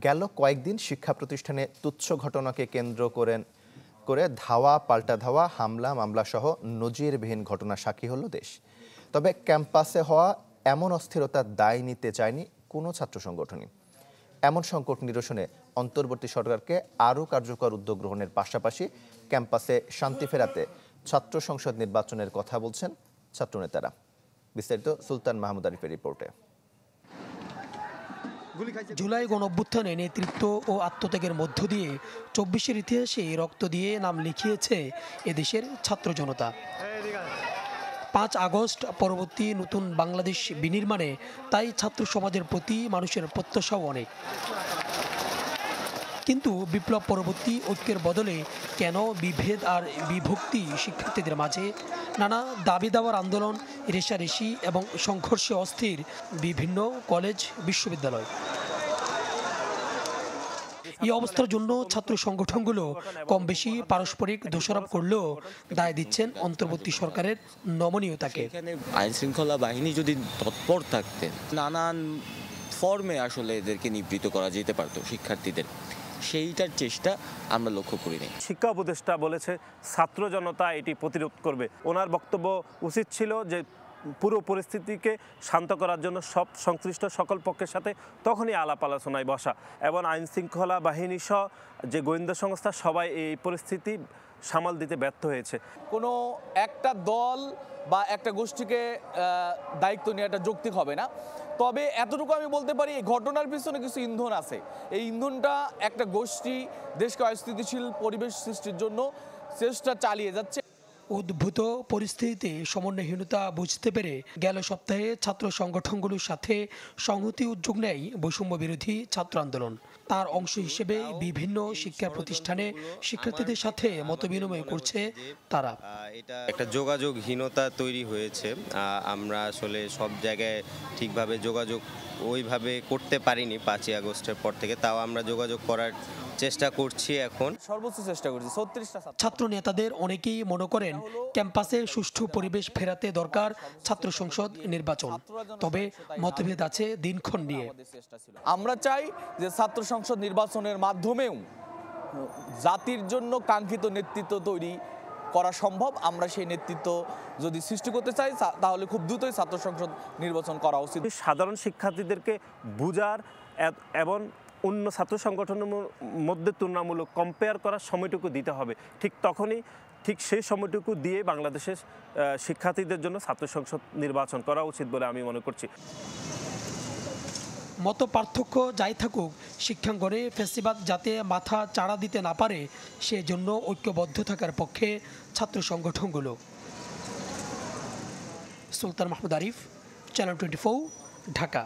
গেল কয়েকদিন শিক্ষা প্রতিষ্ঠানে তুচ্ছ ঘটনাকে কেন্দ্র করে ধাওয়া পাল্টা ধাওয়া হামলা মামলা সহ নজিরবিহীন ঘটনা সাক্ষী হলো দেশ। তবে ক্যাম্পাসে হওয়া এমন অস্থিরতার দায় নিতে চায়নি কোনো ছাত্র সংগঠনই। এমন সংকট নিরসনে অন্তর্বর্তী সরকারকে আরও কার্যকর উদ্যোগ গ্রহণের পাশাপাশি ক্যাম্পাসে শান্তি ফেরাতে ছাত্র সংসদ নির্বাচনের কথা বলছেন ছাত্রনেতারা। বিস্তারিত সুলতান মাহমুদ আরিফের রিপোর্টে। জুলাই গণঅভ্যুত্থানে নেতৃত্ব ও আত্মত্যাগের মধ্য দিয়ে ২৪-এর ইতিহাসে রক্ত দিয়ে নাম লিখিয়েছে এদেশের ছাত্র জনতা। ৫ আগস্ট পরবর্তী নতুন বাংলাদেশ বিনির্মাণে তাই ছাত্র সমাজের প্রতি মানুষের প্রত্যাশাও অনেক। কিন্তু বিপ্লব পরবর্তী ঐক্যের বদলে কেন বিভেদ আর বিভক্তি শিক্ষার্থীদের মাঝে? নানা দাবি দাওয়ার আন্দোলন, রেষারেষি এবং সংঘর্ষে অস্থির বিভিন্ন কলেজ বিশ্ববিদ্যালয়। এই অবস্থার জন্য ছাত্র সংগঠনগুলো কম বেশি পারস্পরিক দোষারোপ করলেও দায় দিচ্ছেন অন্তর্বর্তী সরকারের নমনীয়তাকে। আইন শৃঙ্খলা বাহিনী যদি তৎপর থাকতেন, নানান ফর্মে আসলে এদেরকে নিবৃত্ত করা যেতে পারতো শিক্ষার্থীদের, সেইটার চেষ্টা আমরা লক্ষ্য করিনি। শিক্ষা উপদেষ্টা বলেছে ছাত্র জনতা এটি প্রতিরোধ করবে। ওনার বক্তব্য উচিত ছিল যে পুরো পরিস্থিতিকে শান্ত করার জন্য সব সংশ্লিষ্ট সকল পক্ষের সাথে তখনই আলাপ আলোচনায় বসা, এবং আইন শৃঙ্খলা বাহিনী সহ যে গোয়েন্দা সংস্থা সবাই এই পরিস্থিতি সামাল দিতে ব্যর্থ হয়েছে। কোনো একটা দল বা একটা গোষ্ঠীকে দায়িত্ব নেওয়াটা যৌক্তিক হবে না। তবে এতটুকু আমি বলতে পারি, এই ঘটনার পিছনে কিছু ইন্ধন আছে। এই ইন্ধনটা একটা গোষ্ঠী দেশকে অস্থিতিশীল পরিবেশ সৃষ্টির জন্য চেষ্টা চালিয়ে যাচ্ছে। উদ্ভূত পরিস্থিতিতে সমন্বয়হীনতা বুঝতে পেরে গেল সপ্তাহে ছাত্র সংগঠনগুলোর সাথে সংহতি উদ্যোগ নেয় বৈষম্য বিরোধী ছাত্র আন্দোলন। তার অংশ হিসেবে বিভিন্ন শিক্ষা প্রতিষ্ঠানে শিক্ষার্থীদের সাথে মতবিনিময় করছে তারা। এটা একটা যোগাযোগহীনতা তৈরি হয়েছে। আমরা আসলে সব জায়গায় ঠিকভাবে যোগাযোগ ওইভাবে করতে পারিনি ৫ই আগস্টের পর থেকে। তাও আমরা যোগাযোগ করার চেষ্টা করছি, এখন সর্বোচ্চ চেষ্টা করছি। ৩৬টা ছাত্র নেতাদের অনেকেই মনে করেন ক্যাম্পাসে সুষ্ঠু পরিবেশ ফেরাতে দরকার ছাত্র সংসদ নির্বাচন। তবে মতভেদ আছে দিনক্ষণ নিয়ে। আমরা চাই যে ছাত্র সংসদ নির্বাচনের মাধ্যমেও জাতির জন্য কাঙ্ক্ষিত নেতৃত্ব তৈরি করা সম্ভব। আমরা সেই নেতৃত্ব যদি সৃষ্টি করতে চাই তাহলে খুব দ্রুতই ছাত্র সংসদ নির্বাচন করা উচিত। সাধারণ শিক্ষার্থীদেরকে বুঝার এবং অন্য ছাত্র সংগঠনের মধ্যে তুলনামূলক কম্পেয়ার করার সময়টুকু দিতে হবে। ঠিক সেই সময়টুকু দিয়ে বাংলাদেশের শিক্ষার্থীদের জন্য ছাত্র সংসদ নির্বাচন করা উচিত বলে আমি মনে করছি। মত পার্থক্য যাই থাকুক, শিক্ষাঙ্গনে ফ্যাসিবাদ যাতে মাথা চাড়া দিতে না পারে সেজন্য ঐক্যবদ্ধ থাকার পক্ষে ছাত্র সংগঠনগুলো। সুলতান মাহমুদ আরিফ, চ্যানেল 24, ঢাকা।